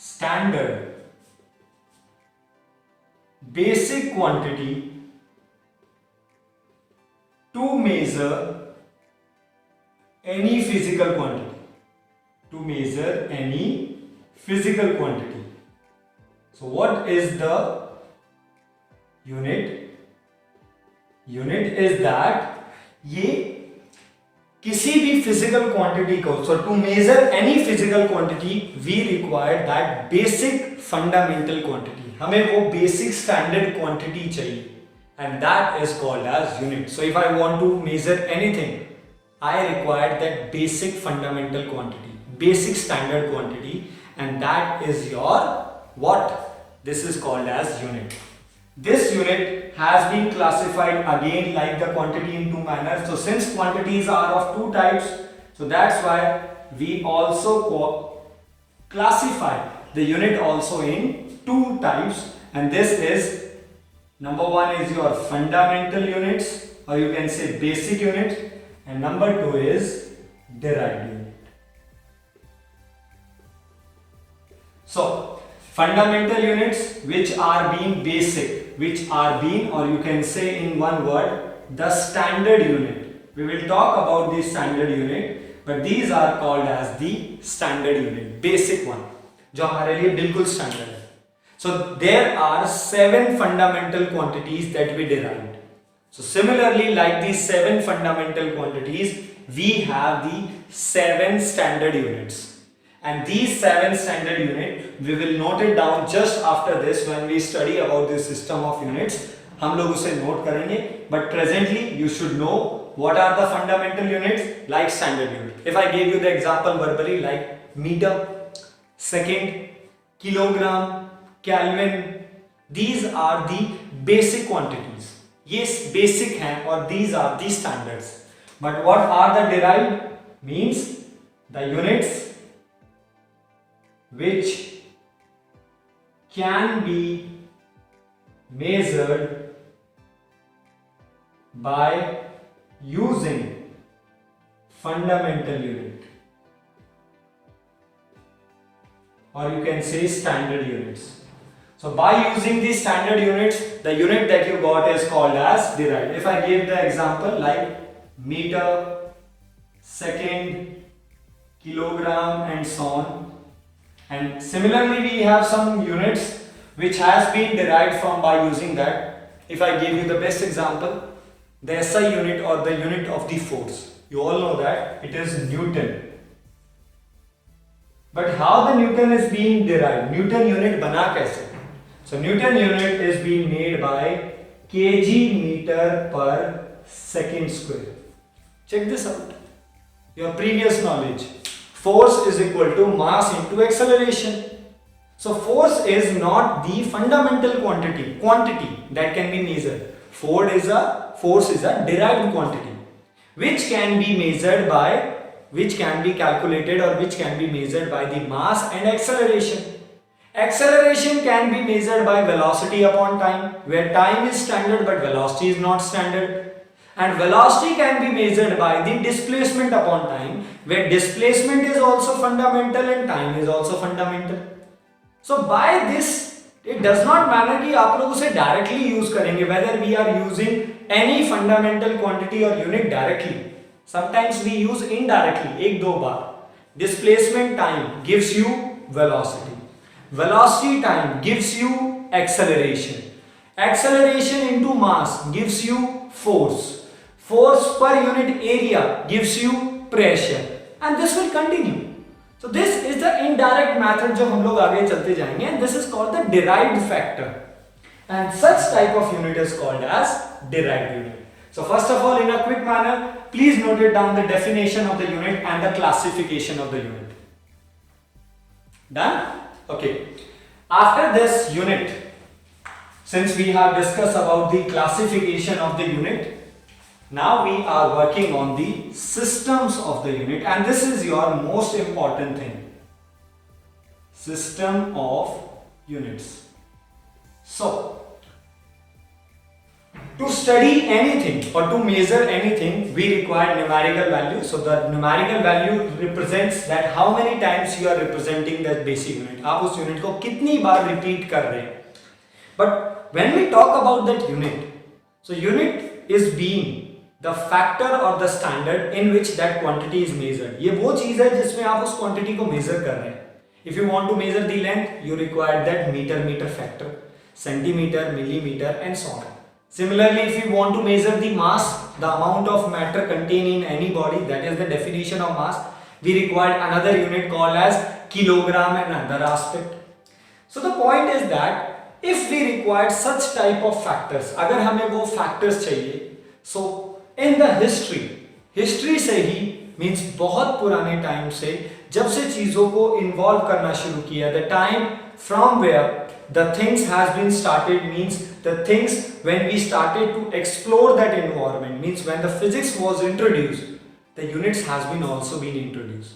standard basic quantity to measure any physical quantity. To measure any physical quantity. So what is the unit? Unit is that ये किसी भी physical quantity को, so to measure any physical quantity we require that basic fundamental quantity. हमें वो basic standard quantity चाहिए, and that is called as unit. So if I want to measure anything, I require that basic fundamental quantity, basic standard quantity, and that is your what? This is called as unit. This unit has been classified again like the quantity in two manners. So since quantities are of two types, so that's why we also classify the unit also in two types. And this is, number one is your fundamental units, or you can say basic unit, and number two is derived unit. So Fundamental units which are being basic, which are being, or you can say in one word, the standard unit. We will talk about the standard unit, but these are called as the standard unit, basic one, जो हमारे लिए बिल्कुल standard है. So there are 7 fundamental quantities that we derived. So similarly, like these 7 fundamental quantities, we have the 7 standard units. And these 7 standard units, we will note it down just after this when we study about the system of units. हम लोग उसे note करेंगे. But presently, you should know what are the fundamental units like standard unit. If I gave you the example verbally like meter, second, kilogram, Kelvin, these are the basic quantities. Yes, basic हैं और these are the standards. But what are the derived? Means the units which can be measured by using fundamental unit, or you can say standard units. So by using these standard units, the unit that you got is called as derived. If I give the example like meter, second, kilogram and so on. And similarly we have some units which has been derived from by using that. If I give you the best example, the SI unit or the unit of the force. You all know that it is Newton. But how the Newton is being derived? Newton unit bana kaise? So Newton unit is being made by kg meter per second square. Check this out. Your previous knowledge. Force is equal to mass into acceleration. So force is not the fundamental quantity that can be measured. Force is a derived quantity which can be measured by, which can be calculated or which can be measured by the mass and acceleration. Acceleration can be measured by velocity upon time, where time is standard but velocity is not standard. And velocity can be measured by the displacement upon time, where displacement is also fundamental and time is also fundamental. So by this, it does not matter कि आप लोग उसे directly use करेंगे, whether we are using any fundamental quantity or unit directly. Sometimes we use indirectly, एक दो बार. Displacement time gives you velocity. Velocity time gives you acceleration. Acceleration into mass gives you force. Force per unit area gives you pressure. And this will continue. So this is the indirect method जो हम लोग आगे चलते जाएंगे, and this is called the derived factor. And such type of unit is called as derived unit. So first of all, in a quick manner, please note it down the definition of the unit and the classification of the unit. Done? Okay. After this unit, since we have discussed about the classification of the unit, now we are working on the systems of the unit, and this is your most important thing. System of units. So, to study anything or to measure anything, we require numerical value. So the numerical value represents that how many times you are representing that basic unit. आप उस unit को कितनी बार repeat कर रहे हैं. But when we talk about that unit, so unit is being the factor or the standard in which that quantity is measured. ये वो चीज है जिसमें आप उस quantity को measure कर रहे हैं. If you want to measure the length, you require that meter factor, centimeter, millimeter, and so on. Similarly, if you want to measure the mass, the amount of matter contained in any body, that is the definition of mass, we require another unit called as kilogram and another aspect. So the point is that if we require such type of factors, अगर हमें वो factors चाहिए, so in the history से ही means बहुत पुराने time से जब से चीजों को involve करना शुरू किया, the time from where the things has been started means the things when we started to explore that environment, means when the physics was introduced, the units has been also been introduced.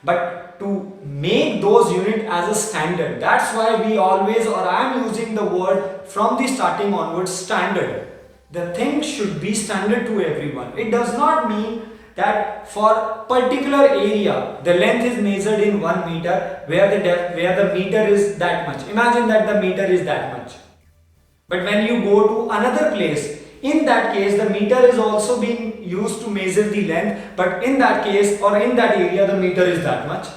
But to make those units as a standard, that's why we always, or I am using the word from the starting onwards, standard. The thing should be standard to everyone. It does not mean that for particular area the length is measured in 1 meter, where the meter is that much. Imagine that the meter is that much. But when you go to another place, in that case the meter is also being used to measure the length, but in that case or in that area the meter is that much.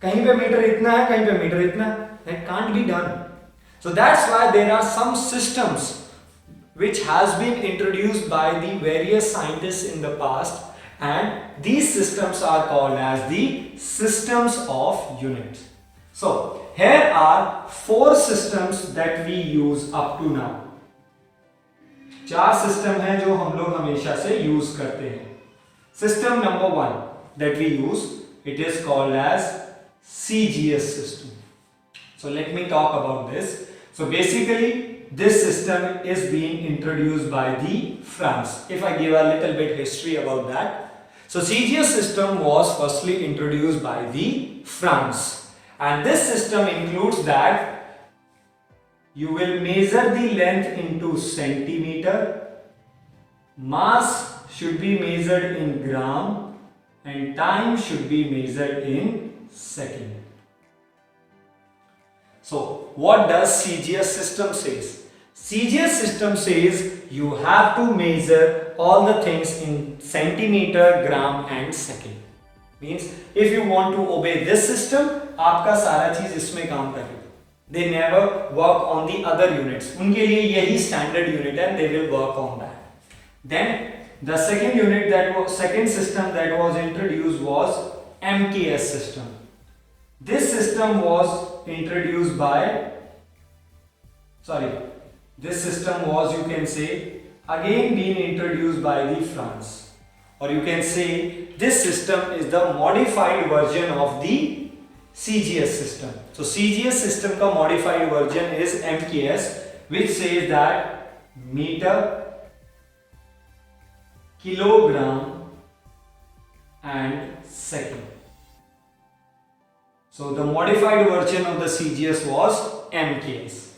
कहीं पे metre इतना है, कहीं पे metre इतना है. That can't be done. So that's why there are some systems which has been introduced by the various scientists in the past, and these systems are called as the systems of units. So here are 4 systems that we use up to now. 4 system हैं जो हम लोग हमेशा से use करते हैं. System number 1 that we use, it is called as CGS system. So let me talk about this. So basically this system is being introduced by the France. If I give a little bit history about that. So CGS system was firstly introduced by the France, and this system includes that you will measure the length into centimeter, mass should be measured in gram, and time should be measured in second. So what does CGS system says? CGS system says you have to measure all the things in centimeter, gram and second. Means if you want to obey this system, आपका सारा चीज इसमें काम करेगा. They never work on the other units. उनके लिए यही standard unit है, and they will work on that. Then the second system that was introduced was MKS system. This system was introduced by, this system was, you can say, again being introduced by the France, or you can say this system is the modified version of the CGS system. So CGS system का modified version is MKS, which says that meter, kilogram and second. So the modified version of the CGS was MKS.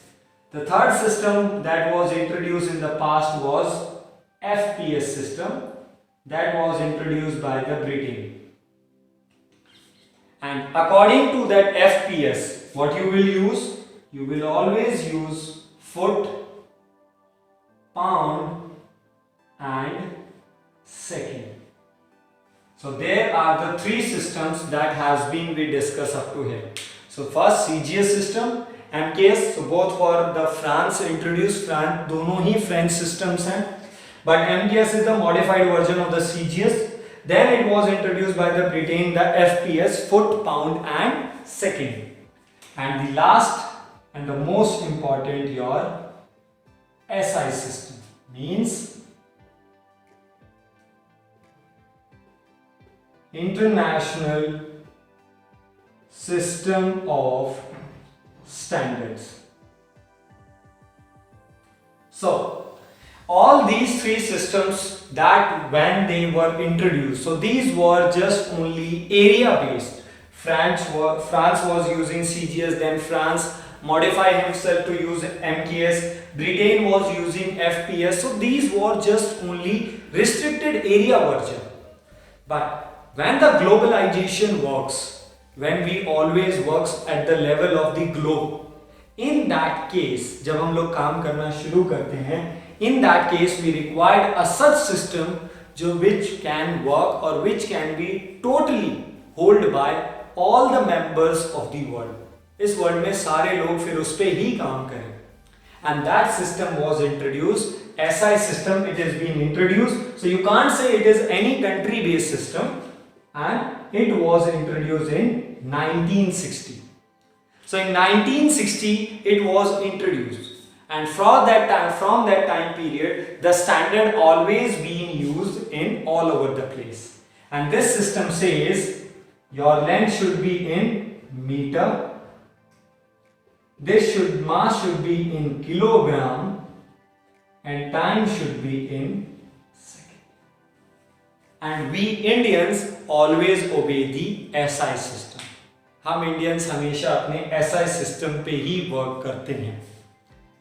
The third system that was introduced in the past was FPS system, that was introduced by the Britain. And according to that FPS, what you will use? You will always use foot, pound and second. So there are the 3 systems that has been we discussed up to here. So first CGS system, MKS, so both for the France introduced, France दोनों ही French systems हैं, but MKS is the modified version of the CGS. Then it was introduced by the Britain, the FPS, foot, pound and second. And the last and the most important, your SI system, means International System of Standards. So all these 3 systems that when they were introduced, so these were just only area based. France was using CGS, then France modified himself to use MKS, Britain was using FPS. So these were just only restricted area version. But when the globalization works, when we always works at the level of the globe, in that case जब हम लोग काम करना शुरू करते हैं, in that case we required a such system which can work or which can be totally held by all the members of the world. इस world में सारे लोग फिर उस पे ही काम करें. And that system was introduced. SI system, it has been introduced. So you can't say it is any country based system, and it was introduced in 1960. So in 1960 it was introduced, and from that time period the standard always being used in all over the place. And this system says your length should be in meter, mass should be in kilogram, and time should be in second. And we Indians always obey the SI system. हम Indians हमेशा अपने SI system पे ही work करते हैं.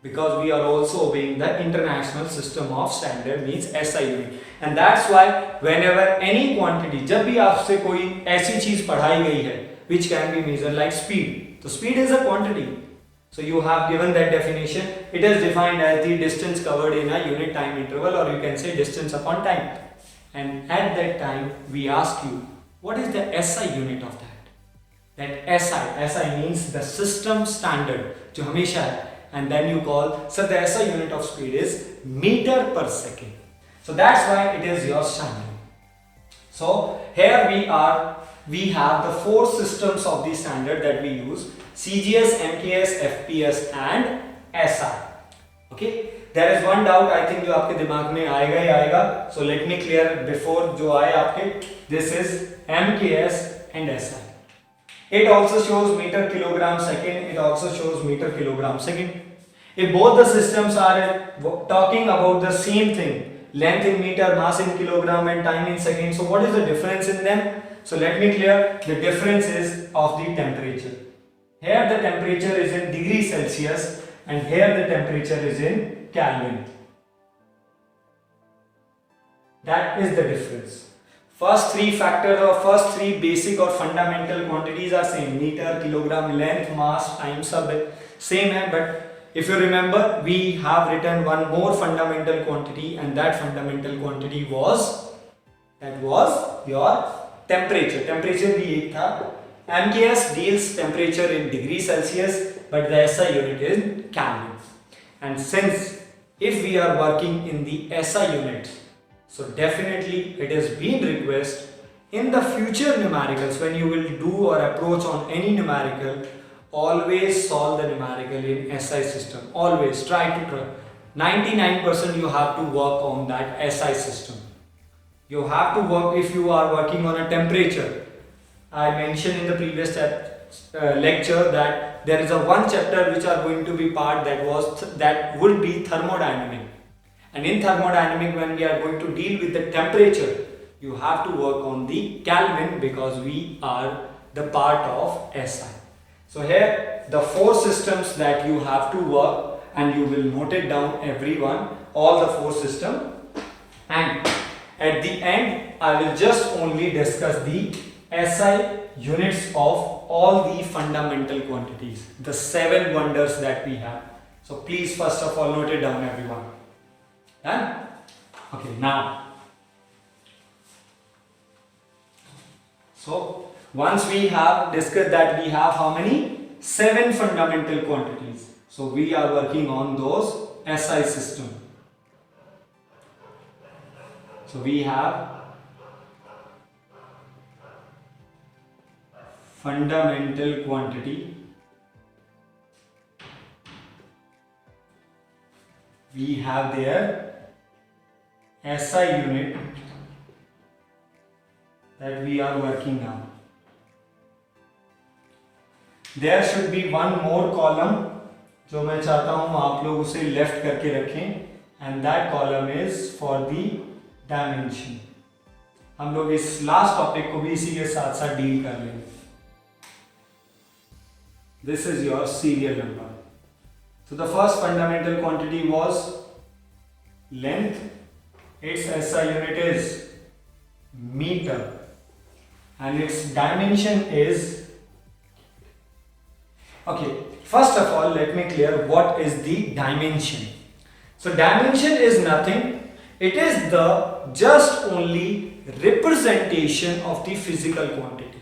because we are also obeying the international system of standard, means SI unit. And that's why whenever any quantity, जब भी आपसे कोई ऐसी चीज पढ़ाई गई है which can be measured like speed, तो speed is a quantity, so you have given that definition. It is defined as the distance covered in a unit time interval, or you can say distance upon time. And at that time we ask you, what is the SI unit of that? That SI means the system standard, जो हमेशा है. And then you call, so the SI unit of speed is meter per second. So that's why it is your standard. So here we have the four systems of the standard that we use: CGS, MKS, FPS and SI. Okay, there is one doubt I think जो आपके दिमाग में आएगा ही आएगा. So let me clear before जो आए आपके. This is MKS and SI. It also shows meter kilogram second. It also shows meter kilogram second. If both the systems are talking about the same thing, length in meter, mass in kilogram and time in second, so what is the difference in them? So let me clear. The difference is of the temperature. Here the temperature is in degree Celsius and here the temperature is in Kelvin. That is the difference. First three factors or first three basic or fundamental quantities are same: meter, kilogram, length, mass, time, सब same है. But if you remember, we have written one more fundamental quantity, and that fundamental quantity was your temperature. Temperature भी एक था. MKS deals temperature in degree Celsius, but the SI unit is Kelvin. And since if we are working in the SI units, so definitely it has been request in the future numericals, when you will do or approach on any numerical, always solve the numerical in SI system. Always try. 99% you have to work on that SI system. You have to work. If you are working on a temperature, I mentioned in the previous lecture that there is a one chapter which are going to be part that would be thermodynamic. And in thermodynamic, when we are going to deal with the temperature, you have to work on the Kelvin, because we are the part of SI. So here the four systems that you have to work, and you will note it down everyone, all the four systems. And at the end I will just only discuss the SI units of all the fundamental quantities, the 7 wonders that we have. So please first of all note it down everyone. Done? Okay, now, so once we have discussed that we have how many? 7 fundamental quantities. So we are working on those SI system. So we have fundamental quantity, we have their SI unit that we are working on. There should be one more column जो मैं चाहता हूँ आप लोग उसे left करके रखें, and that column is for the dimension. हम लोग इस लास्ट टॉपिक को भी इसी के साथ साथ डील कर लेंगे. This is your serial number. So the first fundamental quantity was length. Its SI unit is meter, and its dimension is, okay, first of all let me clear what is the dimension. So dimension is nothing, it is the just only representation of the physical quantity.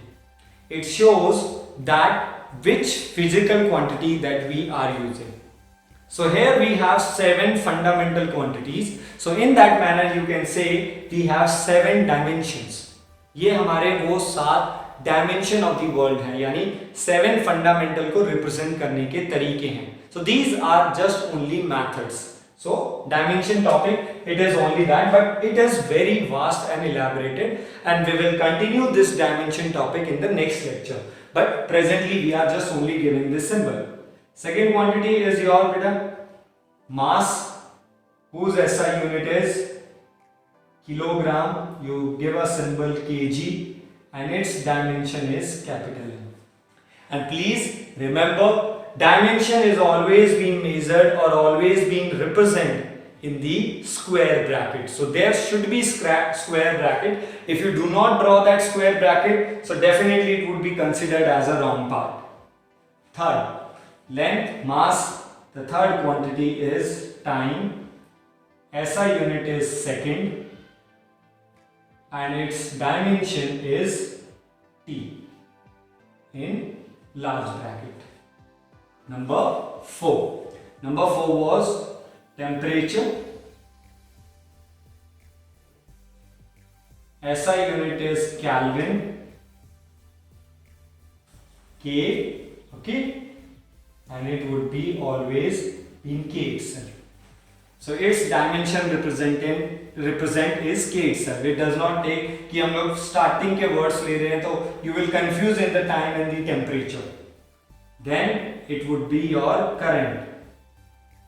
It shows that which physical quantity that we are using. So here we have 7 fundamental quantities. So in that manner you can say we have 7 dimensions. ये हमारे वो 7 dimension of the world है, यानी 7 fundamental को represent करने के तरीके हैं. So these are just only methods. So dimension topic, it is only that, but it is very vast and elaborated, and we will continue this dimension topic in the next lecture. But presently we are just only giving this symbol. Second quantity is your beta mass, whose SI unit is kilogram. You give a symbol kg, and its dimension is capital M. And please remember, dimension is always being measured or always being represented in the square bracket. So there should be square bracket. If you do not draw that square bracket, so definitely it would be considered as a wrong part. Third, length, mass. The third quantity is time. SI unit is second and its dimension is T in large bracket. Number 4. Number 4 was temperature. SI unit is Kelvin. K, okay, and it would be always in K itself. So its dimension represent is K itself. It does not take कि हम लोग starting के words ले रहे हैं तो you will confuse in the time and the temperature. Then it would be your current.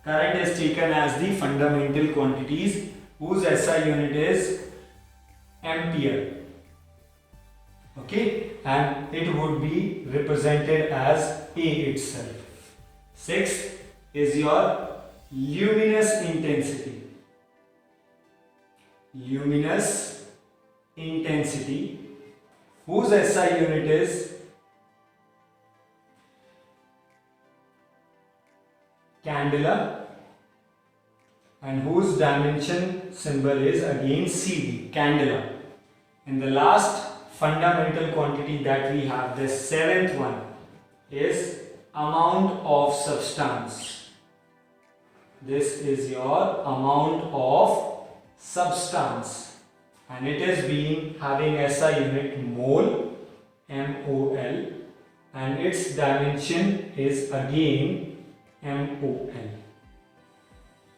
Current is taken as the fundamental quantities whose SI unit is ampere. Okay, and it would be represented as A itself. 6 is your luminous intensity. Luminous intensity whose SI unit is candela and whose dimension symbol is again CD, candela. And the last fundamental quantity that we have, the 7th one, is amount of substance. This is your amount of substance and it is being having SI unit mole, MOL, and its dimension is again MOL.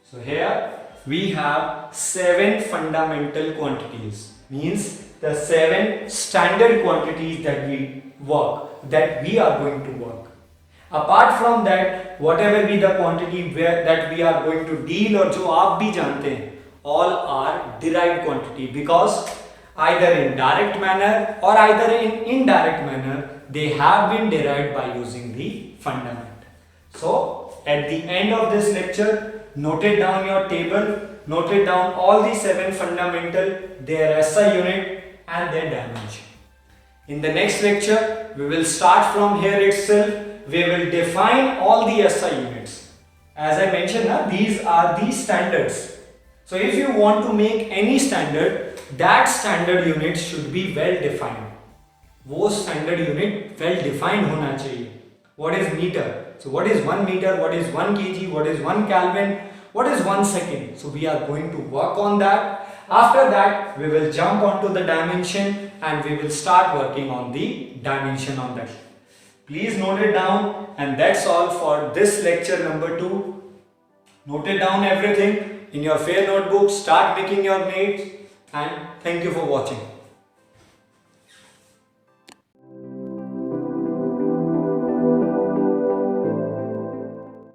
So here we have 7 fundamental quantities, means the 7 standard quantities that we are going to work. Apart from that, whatever be the quantity that we are going to deal or जो आप भी जानते हैं, all are derived quantity because either in direct manner or either in indirect manner they have been derived by using the fundament. So at the end of this lecture, noted down your table, noted down all the 7 fundamental, their SI unit and their dimension. In the next lecture, we will start from here itself. We will define all the SI units. As I mentioned, these are the standards. So if you want to make any standard, that standard unit should be well defined. वो standard unit well defined होना चाहिए. What is meter? So what is 1 meter? What is 1 kg? What is 1 Kelvin? What is 1 second? So we are going to work on that. After that, we will jump onto the dimension and we will start working on the dimension on that. Please note it down, and that's all for this lecture number 2. Note it down everything in your fair notebook, start making your notes, and thank you for watching.